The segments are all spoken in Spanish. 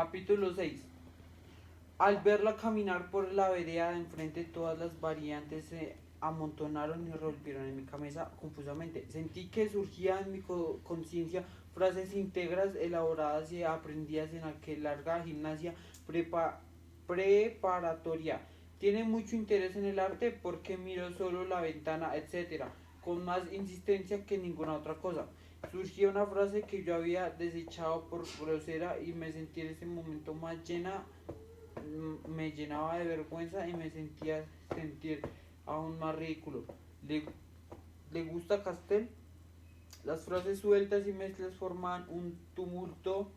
Capítulo 6. Al verla caminar por la vereda de enfrente, todas las variantes se amontonaron y revolvieron en mi cabeza confusamente. Sentí que surgían en mi conciencia frases íntegras, elaboradas y aprendidas en aquella larga gimnasia preparatoria. Tiene mucho interés en el arte porque miro solo la ventana, etcétera, con más insistencia que ninguna otra cosa. Surgió una frase que yo había desechado por grosera y me sentí en ese momento más llena, me llenaba de vergüenza y me sentía sentir aún más ridículo. ¿Le, le gusta Castel? Las frases sueltas y mezclas forman un tumultuoso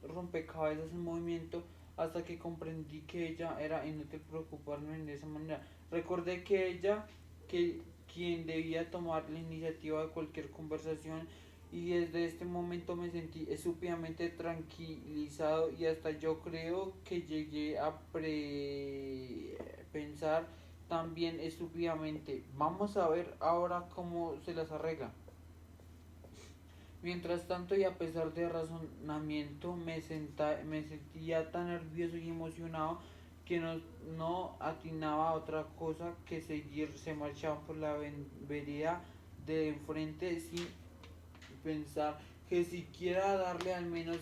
rompecabezas en movimiento hasta que comprendí que ella era inútil preocuparme de esa manera. Recordé que ella, que quien debía tomar la iniciativa de cualquier conversación, y desde este momento me sentí estúpidamente tranquilizado y hasta yo creo que llegué a pensar también estúpidamente. Vamos a ver ahora cómo se las arregla. Mientras tanto, y a pesar de razonamiento, me sentía tan nervioso y emocionado que no atinaba a otra cosa que seguir. Se marchaban por la vereda de enfrente sin pensar que siquiera darle al menos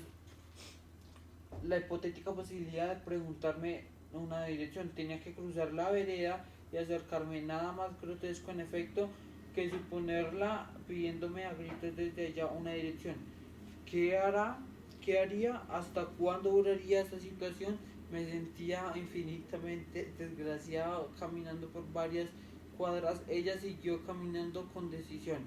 la hipotética posibilidad de preguntarme una dirección. Tenía que cruzar la vereda y acercarme. Nada más grotesco en efecto que suponerla pidiéndome a gritos desde allá una dirección. ¿Qué hará? ¿Qué haría? ¿Hasta cuándo duraría esta situación? Me sentía infinitamente desgraciado caminando por varias cuadras. Ella siguió caminando con decisión.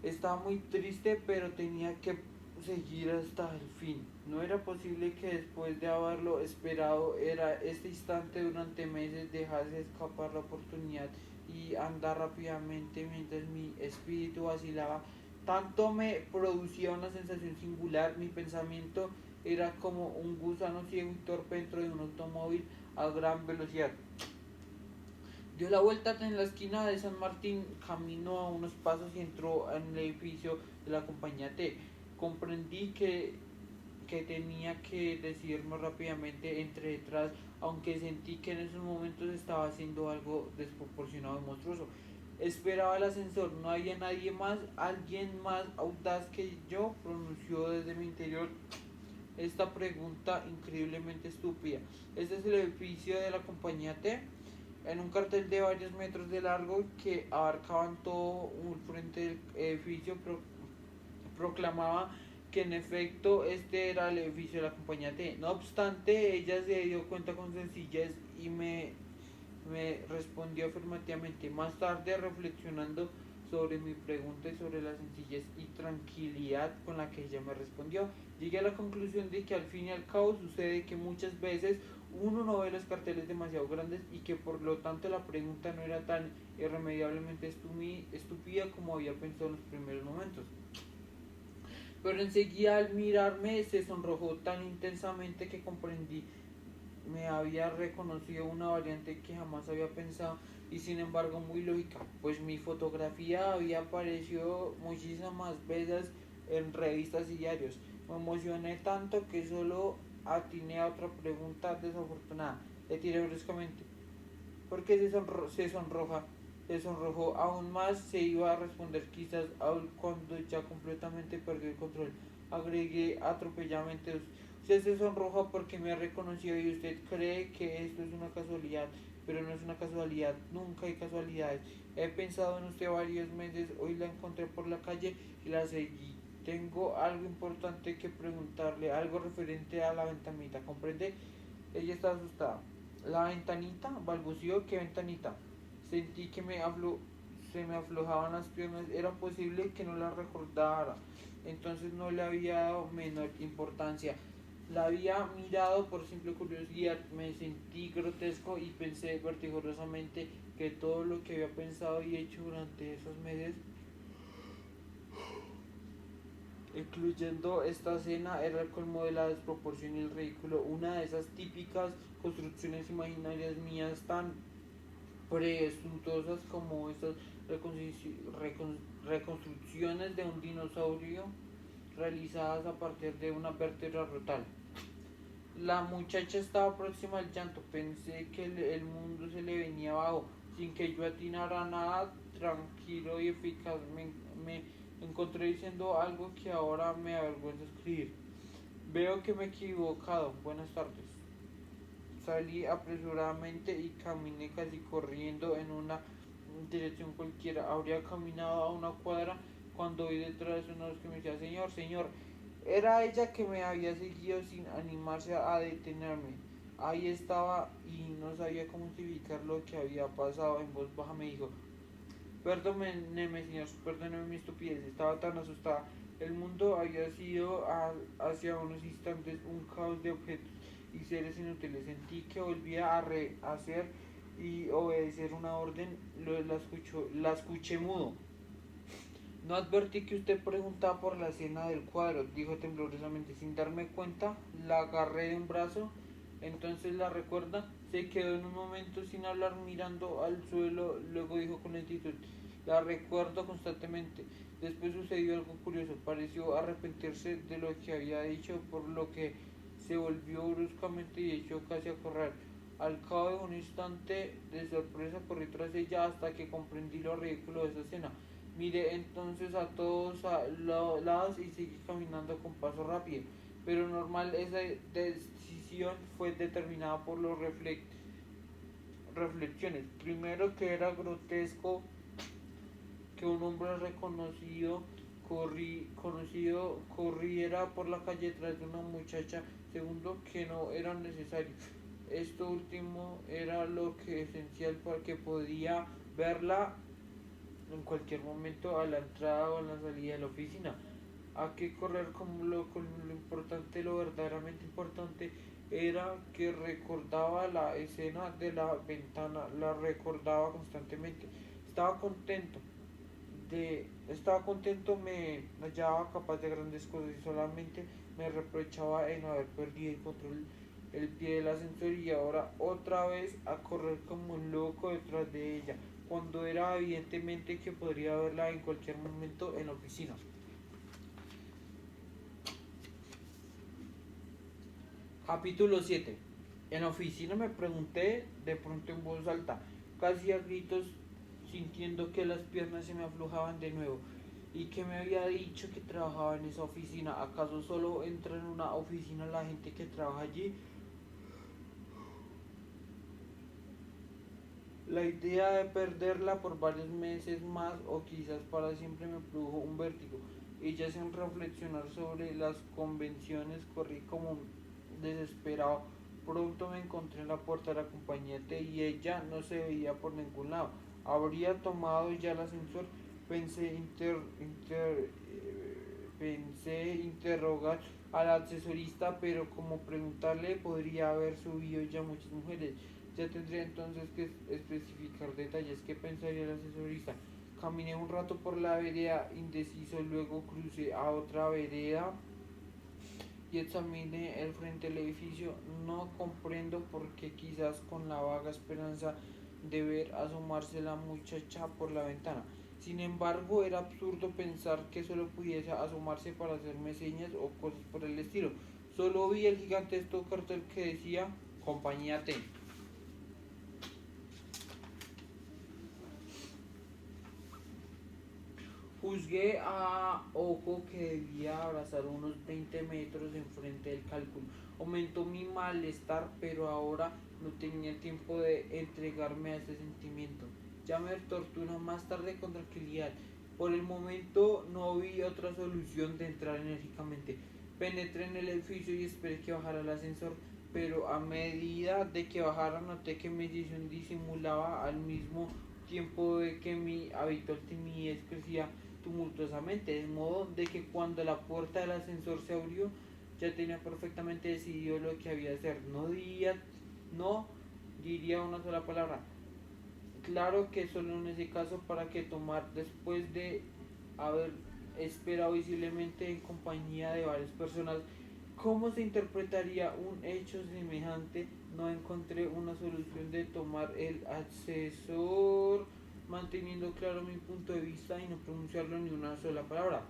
Estaba muy triste, pero tenía que seguir hasta el fin. No era posible que después de haberlo esperado era este instante durante meses dejase escapar la oportunidad y andar rápidamente mientras mi espíritu vacilaba. Tanto me producía una sensación singular, mi pensamiento era como un gusano ciego y torpe dentro de un automóvil a gran velocidad. Dio la vuelta en la esquina de San Martín, caminó a unos pasos y entró en el edificio de la compañía T. Comprendí que tenía que decidirme rápidamente entre detrás, aunque sentí que en esos momentos estaba haciendo algo desproporcionado y monstruoso. Esperaba el ascensor, no había nadie más, alguien más audaz que yo, pronunció desde mi interior esta pregunta increíblemente estúpida. Este es el edificio de la compañía T. En un cartel de varios metros de largo que abarcaban todo el frente del edificio, proclamaba que en efecto este era el edificio de la compañía T. No obstante, ella se dio cuenta con sencillez y me respondió afirmativamente. Más tarde, reflexionando sobre mi pregunta y sobre la sencillez y tranquilidad con la que ella me respondió, llegué a la conclusión de que al fin y al cabo sucede que muchas veces uno no ve los carteles demasiado grandes y que por lo tanto la pregunta no era tan irremediablemente estúpida como había pensado en los primeros momentos. Pero enseguida al mirarme se sonrojó tan intensamente que comprendí me había reconocido una variante que jamás había pensado y sin embargo muy lógica, pues mi fotografía había aparecido muchísimas veces en revistas y diarios. Me emocioné tanto que solo atiné a otra pregunta desafortunada. Le tiré bruscamente. ¿Por qué sonroja? Se sonrojó aún más, se iba a responder quizás aún cuando ya completamente perdió el control. Agregué atropelladamente, usted se sonroja porque me ha reconocido y usted cree que esto es una casualidad, pero no es una casualidad, nunca hay casualidades. He pensado en usted varios meses, hoy la encontré por la calle y la seguí. Tengo algo importante que preguntarle, algo referente a la ventanita, ¿comprende? Ella está asustada. La ventanita, balbuceó, ¿qué ventanita? Sentí que se me aflojaban las piernas, era posible que no la recordara, entonces no le había dado menor importancia. La había mirado por simple curiosidad, me sentí grotesco y pensé vertiginosamente que todo lo que había pensado y hecho durante esos meses, incluyendo esta escena, era el colmo de la desproporción y el ridículo, una de esas típicas construcciones imaginarias mías tan presuntuosas como estas reconstrucciones de un dinosaurio realizadas a partir de una vértebra rotal. La muchacha estaba próxima al llanto. Pensé que el mundo se le venía abajo. Sin que yo atinara nada, tranquilo y eficaz, me encontré diciendo algo que ahora me avergüenza escribir. Veo que me he equivocado. Buenas tardes. Salí apresuradamente y caminé casi corriendo en una dirección cualquiera. Habría caminado a una cuadra cuando oí detrás de una voz que me decía, señor, señor. Era ella que me había seguido sin animarse a detenerme. Ahí estaba y no sabía cómo justificar lo que había pasado. En voz baja me dijo, perdóneme, señor, perdóneme mi estupidez. Estaba tan asustada. El mundo había sido hacia unos instantes un caos de objetos y seres inútiles. Sentí que volvía a rehacer y obedecer una orden. La escuché mudo. No advertí que usted preguntaba por la escena del cuadro, dijo temblorosamente. Sin darme cuenta, la agarré de un brazo. Entonces la recuerda. Se quedó en un momento sin hablar mirando al suelo, luego dijo con lentitud, la recuerdo constantemente. Después sucedió algo curioso, pareció arrepentirse de lo que había dicho, por lo que se volvió bruscamente y echó casi a correr. Al cabo de un instante de sorpresa corrí tras ella hasta que comprendí lo ridículo de esa escena. Miré entonces a todos lados y seguí caminando con paso rápido, pero normal. Esa decisión fue determinada por las reflexiones. Primero, que era grotesco que un hombre conocido corriera por la calle tras de una muchacha. Segundo, que no era necesario. Esto último era lo que esencial porque podía verla en cualquier momento a la entrada o a la salida de la oficina. A que correr con lo importante, lo verdaderamente importante era que recordaba la escena de la ventana, la recordaba constantemente. Estaba contento, estaba contento, me hallaba capaz de grandes cosas y solamente me reprochaba en haber perdido el control, el pie del ascensor y ahora otra vez a correr como un loco detrás de ella, cuando era evidentemente que podría verla en cualquier momento en la oficina. Capítulo 7. En la oficina me pregunté de pronto en voz alta, casi a gritos, sintiendo que las piernas se me aflojaban de nuevo. ¿Y que me había dicho que trabajaba en esa oficina? ¿Acaso solo entra en una oficina la gente que trabaja allí? La idea de perderla por varios meses más o quizás para siempre me produjo un vértigo. Y ya sin reflexionar sobre las convenciones corrí como desesperado. Pronto me encontré en la puerta de la compañía T y ella no se veía por ningún lado. Habría tomado ya el ascensor. Pensé interrogar al asesorista, pero como preguntarle podría haber subido ya muchas mujeres. Ya tendría entonces que especificar detalles. ¿Qué pensaría el asesorista? Caminé un rato por la vereda indeciso, luego crucé a otra vereda y examiné el frente del edificio. No comprendo por qué, quizás con la vaga esperanza de ver asomarse la muchacha por la ventana. Sin embargo, era absurdo pensar que solo pudiese asomarse para hacerme señas o cosas por el estilo. Solo vi el gigantesco cartel que decía Compañía T. Juzgué a ojo que debía abrazar unos 20 metros enfrente del cálculo. Aumentó mi malestar, pero ahora no tenía tiempo de entregarme a ese sentimiento. Ya me tortura más tarde con tranquilidad. Por el momento no vi otra solución de entrar enérgicamente. Penetré en el edificio y esperé que bajara el ascensor, pero a medida de que bajara noté que mi decisión disimulaba al mismo tiempo de que mi habitual timidez crecía tumultuosamente, de modo de que cuando la puerta del ascensor se abrió, ya tenía perfectamente decidido lo que había de hacer. No diría una sola palabra. Claro que solo en ese caso para que tomar, después de haber esperado visiblemente en compañía de varias personas. ¿Cómo se interpretaría un hecho semejante? No encontré una solución de tomar el ascensor manteniendo claro mi punto de vista y no pronunciarlo ni una sola palabra.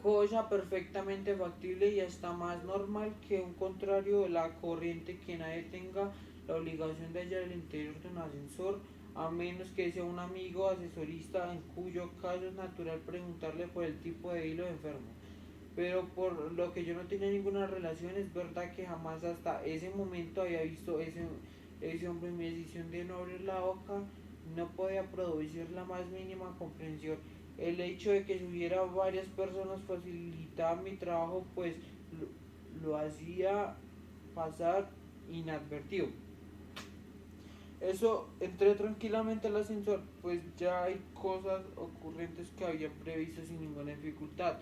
cosa perfectamente factible y hasta más normal que un contrario de la corriente que nadie tenga la obligación de hallar el interior de un ascensor, a menos que sea un amigo asesorista, en cuyo caso es natural preguntarle por el tipo de hilo enfermo. Pero por lo que yo no tenía ninguna relación, es verdad que jamás hasta ese momento había visto ese hombre. Mi decisión de no abrir la boca no podía producir la más mínima comprensión. El hecho de que si hubiera varias personas facilitaba mi trabajo, pues lo hacía pasar inadvertido. Eso, entré tranquilamente al ascensor, pues ya hay cosas ocurrentes que había previsto sin ninguna dificultad.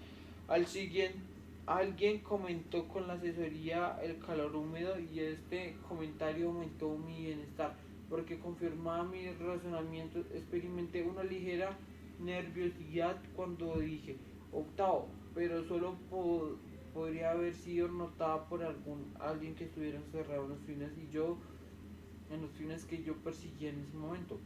Al siguiente, alguien comentó con la asesoría el calor húmedo y este comentario aumentó mi bienestar, porque confirmaba mi razonamiento. Experimenté una ligera nerviosidad cuando dije octavo, pero solo podría haber sido notada por alguien que estuviera encerrado en los fines que yo perseguía en ese momento.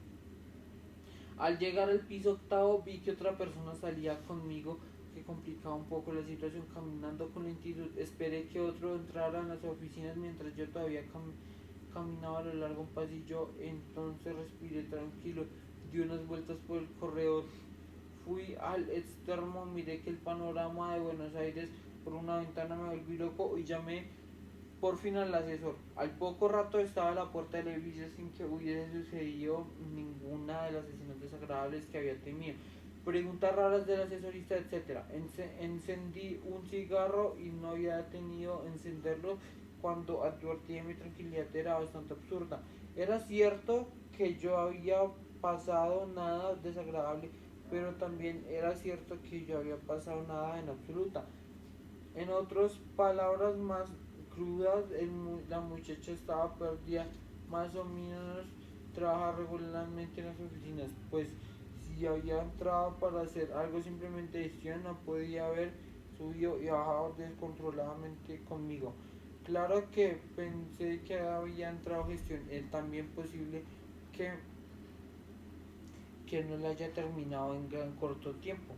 Al llegar al piso octavo vi que otra persona salía conmigo, que complicaba un poco la situación. Caminando con lentitud esperé que otro entrara en las oficinas mientras yo todavía caminaba a lo largo de un pasillo. Entonces respiré tranquilo, di unas vueltas por el corredor, fui al extremo, miré que el panorama de Buenos Aires por una ventana, me volví loco y llamé por fin al asesor. Al poco rato estaba a la puerta del edificio sin que hubiese sucedido ninguna de las escenas desagradables que había temido. Preguntas raras del asesorista, etc. Encendí un cigarro y no había tenido encenderlo cuando advertí de mi tranquilidad era bastante absurda. Era cierto que yo había pasado nada desagradable, pero también era cierto que yo había pasado nada en absoluta. En otras palabras más crudas, la muchacha estaba perdida. Más o menos trabaja regularmente en las oficinas, pues si había entrado para hacer algo simplemente de gestión, no podía haber subido y bajado descontroladamente conmigo. Claro que pensé que había entrado gestión, es también posible que no la haya terminado en gran corto tiempo.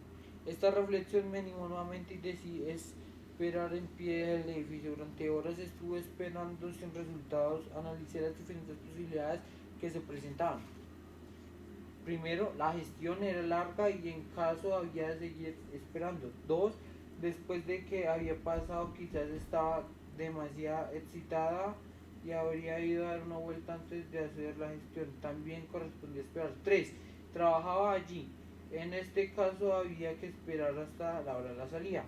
Esta reflexión me animó nuevamente y decidí esperar en pie del edificio. Durante horas estuve esperando sin resultados, analicé las diferentes posibilidades que se presentaban. Primero, la gestión era larga y en caso había de seguir esperando. Dos, después de que había pasado, quizás estaba demasiado excitada y habría ido a dar una vuelta antes de hacer la gestión. También correspondía esperar. Tres, trabajaba allí. En este caso había que esperar hasta la hora de la salida.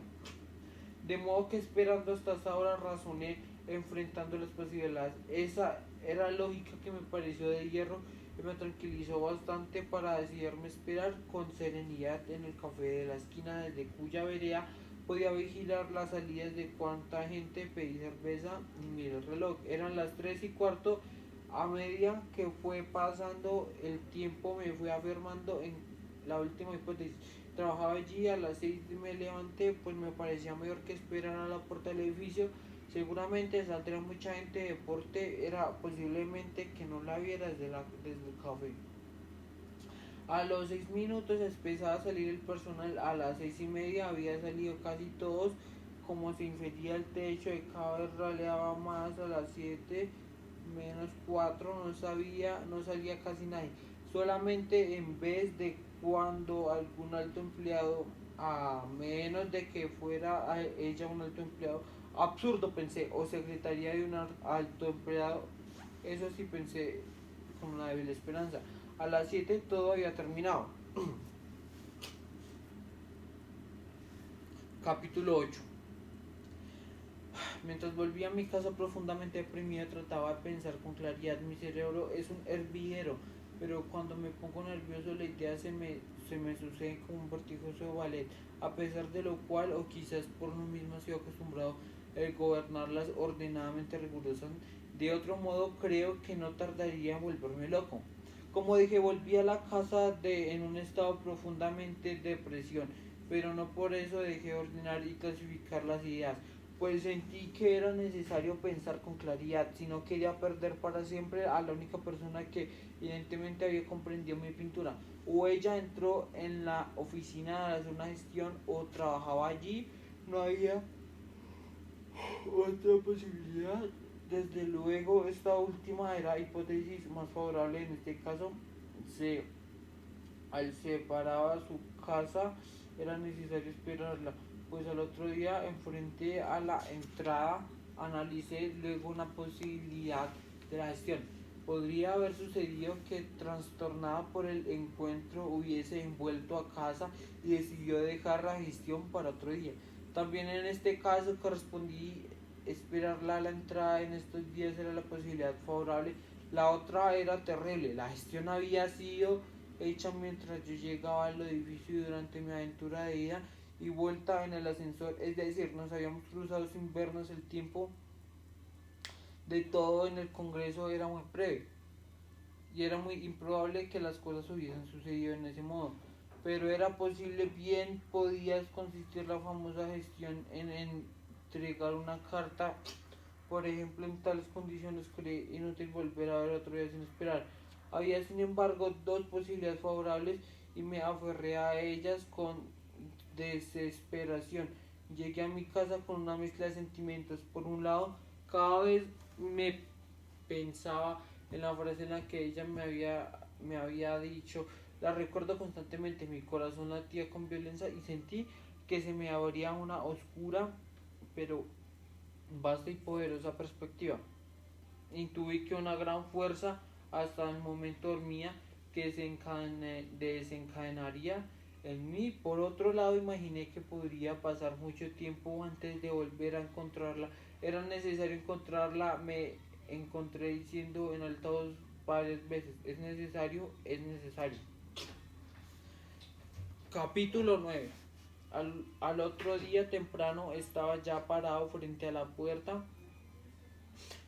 De modo que esperando hasta esa hora razoné enfrentando las posibilidades. Esa era lógica que me pareció de hierro y me tranquilizó bastante para decidirme esperar con serenidad en el café de la esquina, desde cuya vereda podía vigilar las salidas de cuánta gente pedí cerveza y miré el reloj. Eran las 3:15. A medida que fue pasando el tiempo me fui afirmando en la última hipótesis. Trabajaba allí, a las 6 me levanté, pues me parecía mejor que esperar a la puerta del edificio. Seguramente saldría mucha gente de deporte, era posiblemente que no la viera desde el café. A los 6 minutos empezaba a salir el personal. A las 6:30 había salido casi todos. Como se infería, el techo de cada vez raleaba más. A las 7:04 no salía casi nadie. Solamente en vez de cuando algún alto empleado, a menos de que fuera a ella un alto empleado. Absurdo, pensé, o secretaría de un alto empleado. Eso sí pensé con una débil esperanza. A las 7 todo había terminado. Capítulo 8. Mientras volvía a mi casa profundamente deprimido, trataba de pensar con claridad. Mi cerebro es un hervidero, pero cuando me pongo nervioso la idea se me sucede como un vertiginoso ballet, a pesar de lo cual, o quizás por lo mismo, he sido acostumbrado a gobernarlas ordenadamente rigurosas. De otro modo, creo que no tardaría en volverme loco. Como dije, volví a la casa en un estado profundamente de depresión, pero no por eso dejé de ordenar y clasificar las ideas. pues sentí que era necesario pensar con claridad, si no quería perder para siempre a la única persona que evidentemente había comprendido mi pintura. O ella entró en la oficina de hacer una gestión o trabajaba allí, no había otra posibilidad. Desde luego, esta última era hipótesis más favorable en este caso. Se, al separaba su casa era necesario esperarla, pues al otro día enfrenté a la entrada, analicé luego una posibilidad de la gestión. Podría haber sucedido que trastornada por el encuentro hubiese envuelto a casa y decidió dejar la gestión para otro día. También en este caso correspondí esperarla a la entrada en estos días era la posibilidad favorable. La otra era terrible. La gestión había sido hecha mientras yo llegaba al edificio durante mi aventura de ida y vuelta en el ascensor, es decir, nos habíamos cruzado sin vernos. El tiempo de todo en el Congreso era muy breve y era muy improbable que las cosas hubiesen sucedido en ese modo, pero era posible. Bien podía consistir la famosa gestión en entregar una carta, por ejemplo. En tales condiciones creí inútil volver a ver otro día sin esperar. Había sin embargo dos posibilidades favorables y me aferré a ellas con desesperación. Llegué a mi casa con una mezcla de sentimientos. Por un lado, cada vez me pensaba en la frase en la que ella me había dicho, la recuerdo constantemente, mi corazón latía con violencia y sentí que se me abría una oscura pero vasta y poderosa perspectiva. Intuí que una gran fuerza hasta el momento dormía que desencadenaría en mí. Por otro lado, imaginé que podría pasar mucho tiempo antes de volver a encontrarla. Era necesario encontrarla. Me encontré diciendo en altavoz varias veces, es necesario, es necesario. Capítulo 9. Al otro día temprano estaba ya parado frente a la puerta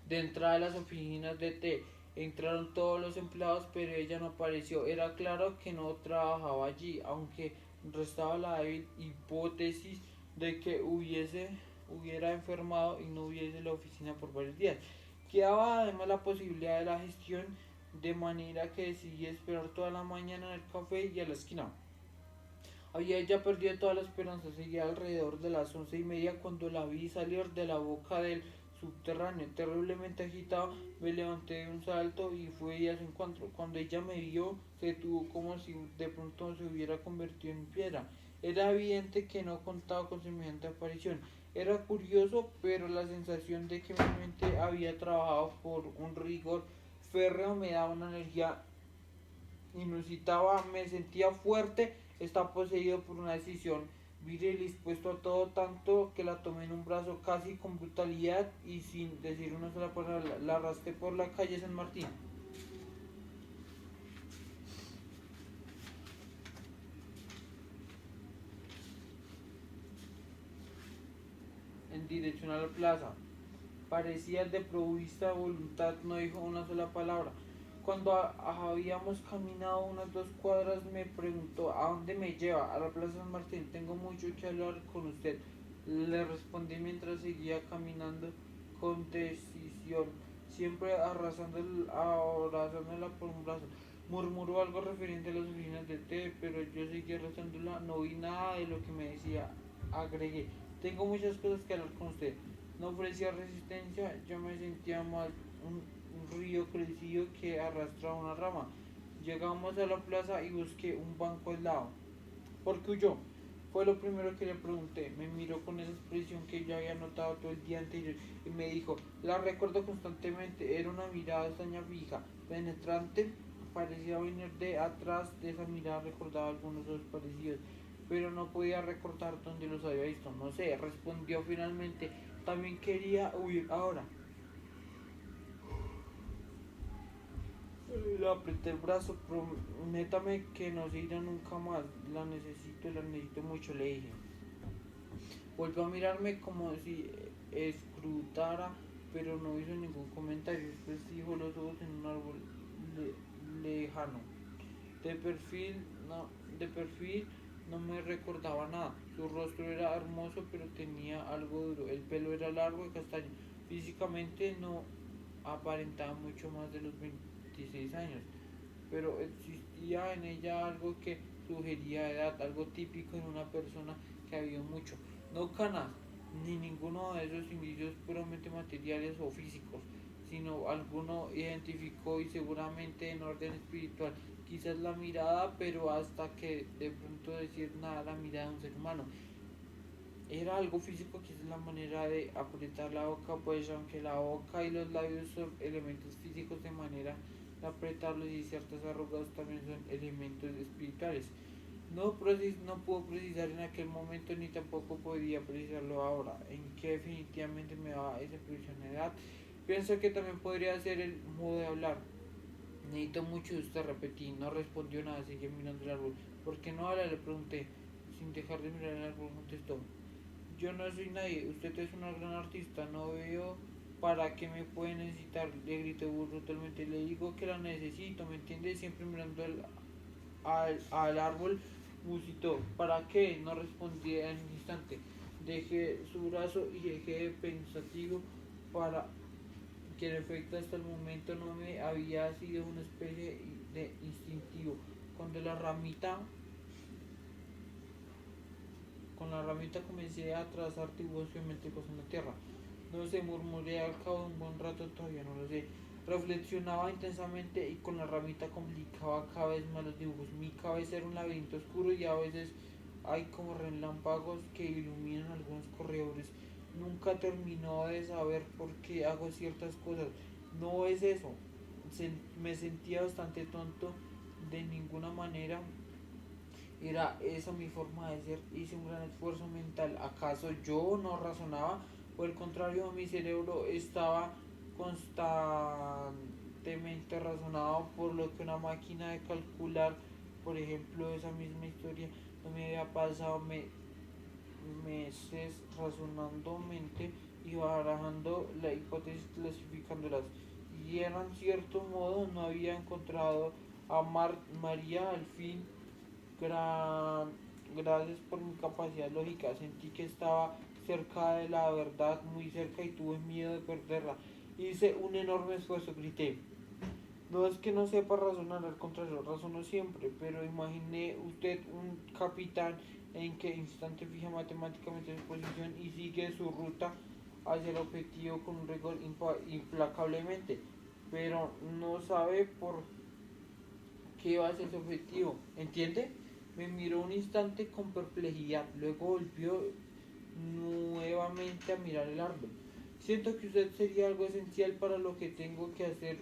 de entrada de las oficinas de T. Entraron todos los empleados, pero ella no apareció. Era claro que no trabajaba allí, aunque restaba la débil hipótesis de que hubiera enfermado y no hubiese la oficina por varios días. Quedaba además la posibilidad de la gestión, de manera que decidí esperar toda la mañana en el café y a la esquina. Había ya perdido toda la esperanza. Seguía alrededor de las 11:30 cuando la vi salir de la boca del subterráneo. Terriblemente agitado, me levanté de un salto y fui a su encuentro. Cuando ella me vio, se detuvo como si de pronto se hubiera convertido en piedra. Era evidente que no contaba con semejante aparición. Era curioso, pero la sensación de que mi mente había trabajado por un rigor férreo me daba una energía inusitada. Me sentía fuerte, está poseído por una decisión viril, dispuesto a todo, tanto que la tomé en un brazo casi con brutalidad y sin decir una sola palabra la arrastré por la calle San Martín en dirección a la plaza. Parecía desprovista de voluntad, no dijo una sola palabra. Cuando habíamos caminado unas 2 cuadras me preguntó, ¿a dónde me lleva? A la Plaza San Martín, tengo mucho que hablar con usted. Le respondí mientras seguía caminando con decisión, siempre abrazándola por un brazo. Murmuró algo referente a las oficinas de té, pero yo seguí abrazándola, no vi nada de lo que me decía. Agregué, tengo muchas cosas que hablar con usted. No ofrecía resistencia, yo me sentía mal, un río crecido que arrastraba una rama. Llegamos a la plaza y busqué un banco al lado. ¿Por qué huyó? Fue lo primero que le pregunté. Me miró con esa expresión que yo había notado todo el día anterior y me dijo, la recuerdo constantemente. Era una mirada extraña, fija, penetrante, parecía venir de atrás. De esa mirada recordaba algunos ojos parecidos, pero no podía recordar dónde los había visto. No sé, respondió finalmente. También quería huir ahora. Le apreté el brazo, prométame que no se irá nunca más. La necesito mucho, le dije. Volvió a mirarme como si escrutara, pero no hizo ningún comentario. Después dijo los ojos en un árbol lejano. De perfil, no, de perfil no me recordaba nada. Su rostro era hermoso, pero tenía algo duro. El pelo era largo y castaño. Físicamente no aparentaba mucho más de los 26 años, pero existía en ella algo que sugería edad, algo típico en una persona que ha vivido mucho. No canas, ni ninguno de esos indicios puramente materiales o físicos, sino alguno identificó y seguramente en orden espiritual. Quizás la mirada, pero hasta que de pronto decir nada, la mirada de un ser humano. Era algo físico, que es la manera de apretar la boca, pues aunque la boca y los labios son elementos físicos de manera de apretarlos, y ciertas arrugas también son elementos espirituales. No puedo precisar en aquel momento ni tampoco podía precisarlo ahora, en que definitivamente me daba esa presión de edad. Pienso que también podría ser el modo de hablar. Necesito mucho de usted, repetí. No respondió nada, seguía mirando el árbol. ¿Por qué no habla?, le pregunté. Sin dejar de mirar el árbol contestó: yo no soy nadie, usted es una gran artista, no veo para qué me puede necesitar, le grité brutalmente. Le digo que la necesito, ¿me entiende? Siempre mirando al árbol, musitó. ¿Para qué?, no respondí en un instante. Dejé su brazo y dejé pensativo, para que en efecto hasta el momento no me había sido una especie de instintivo. Cuando la ramita Con la ramita comencé a trazar dibujos geométricos en la tierra. No sé, murmuré al cabo de un buen rato, todavía no lo sé. Reflexionaba intensamente y con la ramita complicaba cada vez más los dibujos. Mi cabeza era un laberinto oscuro y a veces hay como relámpagos que iluminan algunos corredores. Nunca terminó de saber por qué hago ciertas cosas. No es eso. Me sentía bastante tonto. De ninguna manera era esa mi forma de ser. Hice un gran esfuerzo mental. ¿Acaso yo no razonaba? Por el contrario, mi cerebro estaba constantemente razonado, por lo que una máquina de calcular, por ejemplo, esa misma historia no me había pasado meses razonando mente y barajando la hipótesis, clasificándolas. Y en cierto modo no había encontrado a María al fin. Gran, Gracias por mi capacidad lógica. Sentí que estaba cerca de la verdad, muy cerca, y tuve miedo de perderla. Hice un enorme esfuerzo, grité. No es que no sepa razonar, al contrario, razono siempre, pero imagine usted un capitán en que instante fija matemáticamente su posición y sigue su ruta hacia el objetivo con un rigor implacablemente, pero no sabe por qué va hacia ese objetivo, ¿entiende? Me miró un instante con perplejidad, luego volvió nuevamente a mirar el árbol. Siento que usted sería algo esencial para lo que tengo que hacer,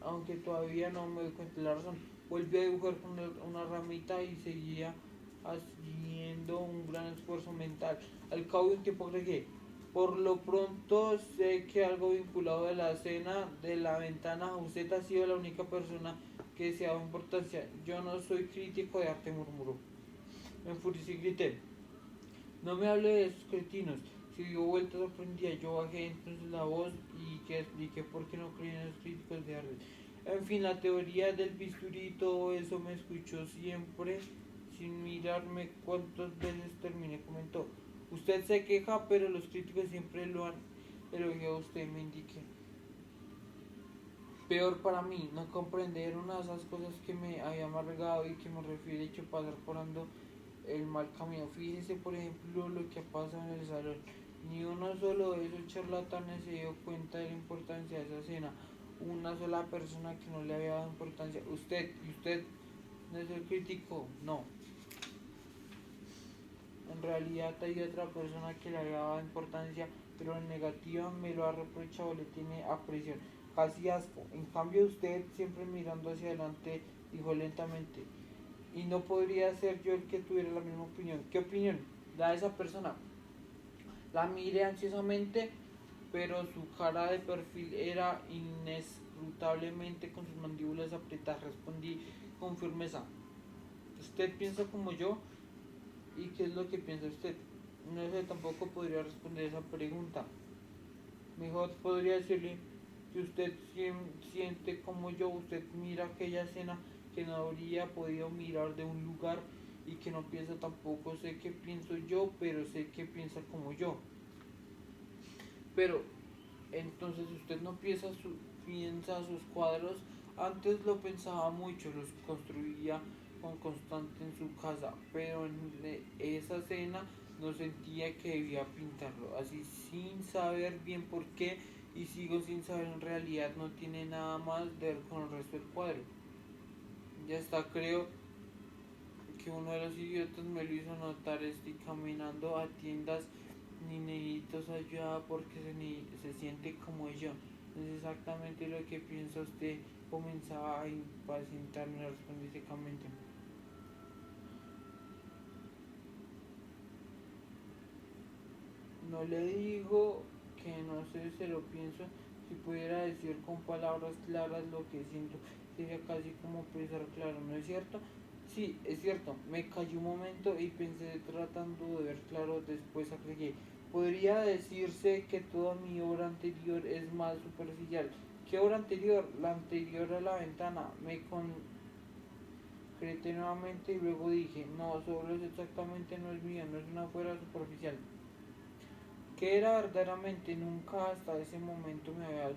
aunque todavía no me doy cuenta de la razón. Volví a dibujar con una ramita y seguía haciendo un gran esfuerzo mental. Al cabo de un tiempo agregué: por lo pronto sé que algo vinculado de la escena de la ventana, usted ha sido la única persona que se ha dado importancia. Yo no soy crítico de arte, murmuró. Me enfurecí y grité: no me hable de esos cretinos. Si dio vuelta sorprendida, yo bajé entonces la voz y que expliqué por qué no creía en los críticos de arte. En fin, la teoría del bisturí y todo eso. Me escuchó siempre sin mirarme. ¿Cuántas veces terminé?, comentó. Usted se queja, pero los críticos siempre lo han elogiado a usted, me indiqué. Peor para mí, no comprender una de esas cosas que me había amargado y que me refiere hecho pasar por ando el mal camino. Fíjese, por ejemplo, lo que pasa en el salón. Ni uno solo de esos charlatanes se dio cuenta de la importancia de esa cena. Una sola persona que no le había dado importancia. Usted, y usted no es el crítico, no. En realidad hay otra persona que le había dado importancia, pero en negativa me lo ha reprochado, le tiene aprecio, casi asco. En cambio usted, siempre mirando hacia adelante, dijo lentamente: y no podría ser yo el que tuviera la misma opinión. ¿Qué opinión? La de esa persona. La miré ansiosamente, pero su cara de perfil era inescrutablemente con sus mandíbulas apretadas. Respondí con firmeza: usted piensa como yo. ¿Y qué es lo que piensa usted? No sé, tampoco podría responder esa pregunta. Mejor podría decirle: si usted siente como yo, usted mira aquella escena que no habría podido mirar de un lugar y que no piensa tampoco, sé que pienso yo, pero sé que piensa como yo. Pero entonces usted no piensa sus cuadros, antes lo pensaba mucho, los construía con constante en su casa, pero en esa escena no sentía que debía pintarlo, así sin saber bien por qué y sigo sin saber en realidad no tiene nada más de ver con el resto del cuadro. Ya está, creo que uno de los idiotas me lo hizo notar, estoy caminando a tiendas ni necesito ayuda porque se siente como yo. No es exactamente lo que piensa usted. Comenzaba a impacientarme, respondí secamente. No le digo que no sé, se lo pienso. Si pudiera decir con palabras claras lo que siento, sería casi como pensar claro, ¿no es cierto? Sí, es cierto. Me callé un momento y pensé tratando de ver claro, después agregué. Podría decirse que toda mi obra anterior es más superficial. ¿Qué obra anterior? La anterior a la ventana. Me concreté nuevamente y luego dije, no, solo es exactamente no es mía, no es una fuera superficial. Que era verdaderamente nunca hasta ese momento me había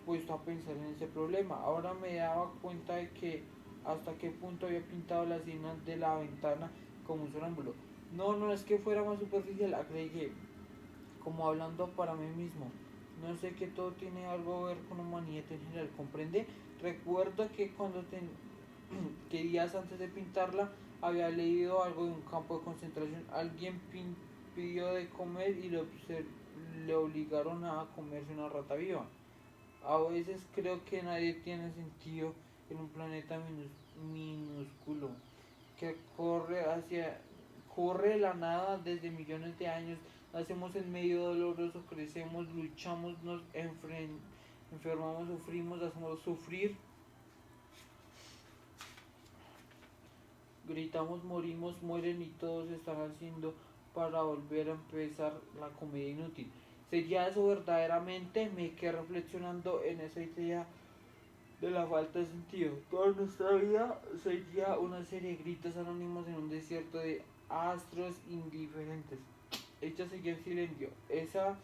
puesto a pensar en ese problema. Ahora me daba cuenta de que hasta qué punto había pintado las escenas de la ventana como un sonámbulo. No, no es que fuera más superficial, agregué, como hablando para mí mismo. No sé que todo tiene algo que ver con humanidad en general, ¿comprende? Recuerdo que cuando que días antes de pintarla había leído algo de un campo de concentración. Alguien pidió de comer y le obligaron a comerse una rata viva. A veces creo que nadie tiene sentido en un planeta minúsculo que corre la nada desde millones de años. Nacemos en medio doloroso, crecemos, luchamos, nos enfermamos, sufrimos, hacemos sufrir, gritamos, morimos, mueren y todos están haciendo para volver a empezar la comedia inútil. ¿Sería eso verdaderamente? Me quedé reflexionando en esa idea de la falta de sentido. Toda nuestra vida sería una serie de gritos anónimos en un desierto de astros indiferentes. Ella seguía en silencio. Esa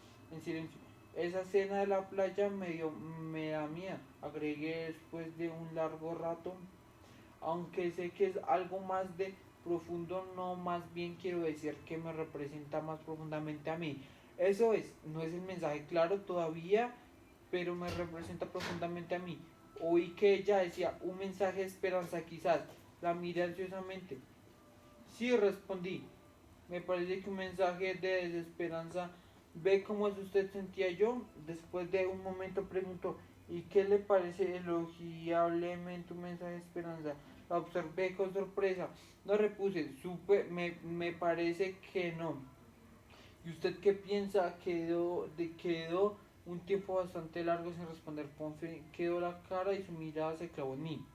cena de la playa me da miedo, agregué después de un largo rato, aunque sé que es algo más de profundo, no, más bien quiero decir que me representa más profundamente a mí. Eso es, no es el mensaje claro todavía, pero me representa profundamente a mí. Oí que ella decía un mensaje de esperanza, quizás. La miré ansiosamente. Sí, respondí. Me parece que un mensaje de desesperanza. ¿Ve cómo es usted sentía yo? Después de un momento preguntó, ¿y qué le parece elogiablemente un mensaje de esperanza? La observé con sorpresa. No repuse, me parece que no. ¿Y usted qué piensa? Quedó un tiempo bastante largo sin responder. Ponce quedó la cara y su mirada se clavó en mí.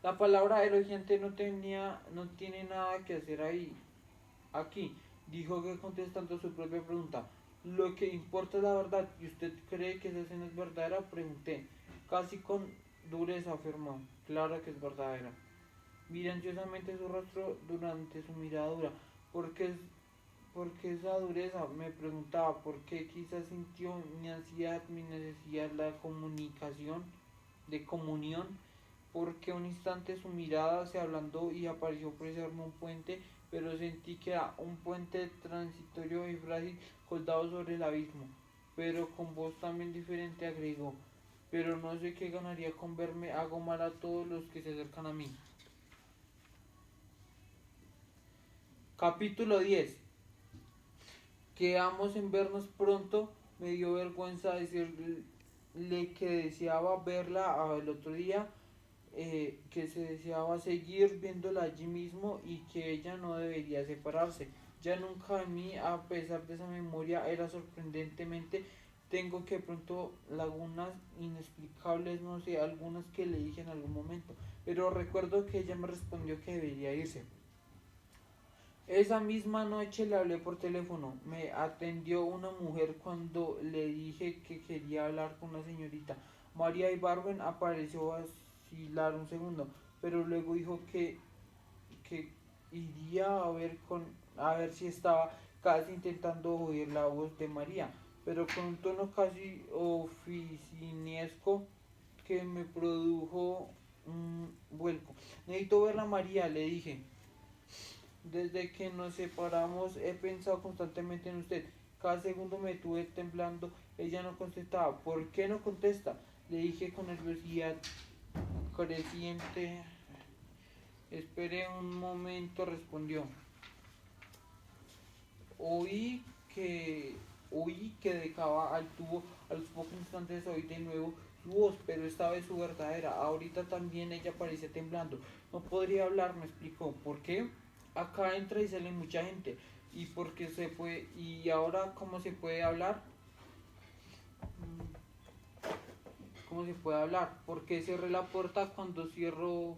La palabra elogiante no tiene nada que hacer ahí. Aquí, dijo que contestando su propia pregunta. Lo que importa es la verdad. ¿Y usted cree que esa escena es verdadera? Pregunté. Casi con dureza afirmó. Claro que es verdadera. Miré ansiosamente su rostro durante su mirada dura. ¿Por qué, ¿Por qué esa dureza? Me preguntaba. ¿Por qué quizás sintió mi ansiedad, mi necesidad, la comunicación, de comunión? Porque un instante su mirada se ablandó y apareció ofrecerme un puente, pero sentí que era un puente transitorio y frágil colgado sobre el abismo. Pero con voz también diferente agregó, pero no sé qué ganaría con verme, hago mal a todos los que se acercan a mí. Capítulo 10. Quedamos en vernos pronto, me dio vergüenza decirle que deseaba verla el otro día, que se deseaba seguir viéndola allí mismo y que ella no debería separarse. Ya nunca de mí, a pesar de esa memoria, era sorprendentemente, tengo que pronto lagunas inexplicables, no sé, algunas que le dije en algún momento, pero recuerdo que ella me respondió que debería irse. Esa misma noche le hablé por teléfono. Me atendió una mujer cuando le dije que quería hablar con una señorita. María Ibarwen apareció a vacilar un segundo, pero luego dijo que iría a ver si estaba casi intentando oír la voz de María, pero con un tono casi oficinesco que me produjo un vuelco. Necesito verla, María, le dije. Desde que nos separamos he pensado constantemente en usted. Cada segundo me tuve temblando. Ella no contestaba. ¿Por qué no contesta? Le dije con nerviosidad creciente. Esperé un momento, respondió. Oí que oí que dejaba al tubo. A los pocos instantes oí de nuevo su voz, pero esta vez su verdadera. Ahorita también ella parecía temblando. No podría hablar, me explicó. ¿Por qué? Acá entra y sale mucha gente. ¿Y por qué se puede? ¿Y ahora cómo se puede hablar? ¿Cómo se puede hablar? ¿Por qué cerré la puerta cuando cierro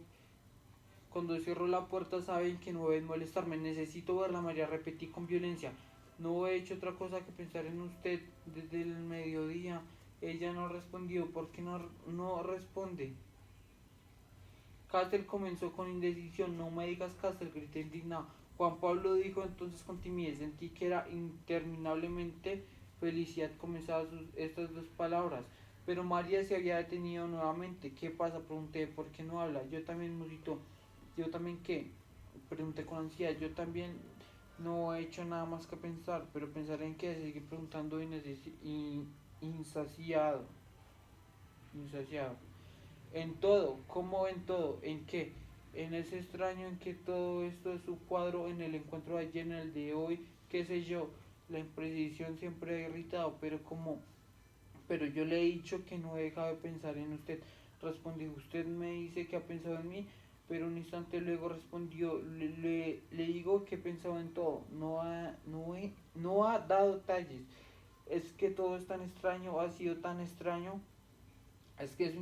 la puerta saben que no deben molestarme? Necesito verla, María, repetí con violencia. No he hecho otra cosa que pensar en usted desde el mediodía. Ella no respondió. ¿Por qué no responde? Castel comenzó con indecisión. No me digas, Castel, grité indignado. Juan Pablo dijo entonces con timidez. Sentí que era interminablemente felicidad comenzaba estas dos palabras. Pero María se había detenido nuevamente. ¿Qué pasa? Pregunté. ¿Por qué no habla? Yo también musitó. ¿Yo también qué? Pregunté con ansiedad. Yo también no he hecho nada más que pensar. Pero pensar en qué. Seguí preguntando insaciado. Insaciado. En todo, ¿cómo en todo? ¿En qué? En ese extraño en que todo esto es su cuadro, en el encuentro de ayer, en el de hoy, qué sé yo. La imprecisión siempre ha irritado, pero yo le he dicho que no he dejado de pensar en usted. Respondió, usted me dice que ha pensado en mí, pero un instante luego respondió, le digo que he pensado en todo, no ha dado detalles. Es que todo es tan extraño, ha sido tan extraño, es que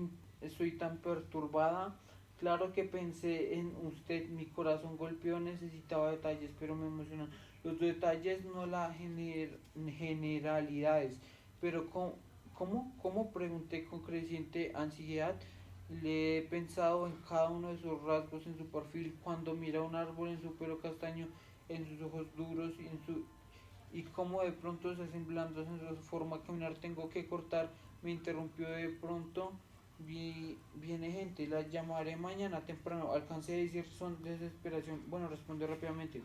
estoy tan perturbada. Claro que pensé en usted, mi corazón golpeó, necesitaba detalles, pero me emocionan. Los detalles, no las generalidades. Pero ¿cómo? Pregunté con creciente ansiedad. Le he pensado en cada uno de sus rasgos, en su perfil, cuando mira un árbol, en su pelo castaño, en sus ojos duros, y como de pronto se hacen blandos en su forma de caminar. Tengo que cortar, me interrumpió de pronto. Viene gente, la llamaré mañana temprano. Alcancé a decir son desesperación. Bueno, respondió rápidamente.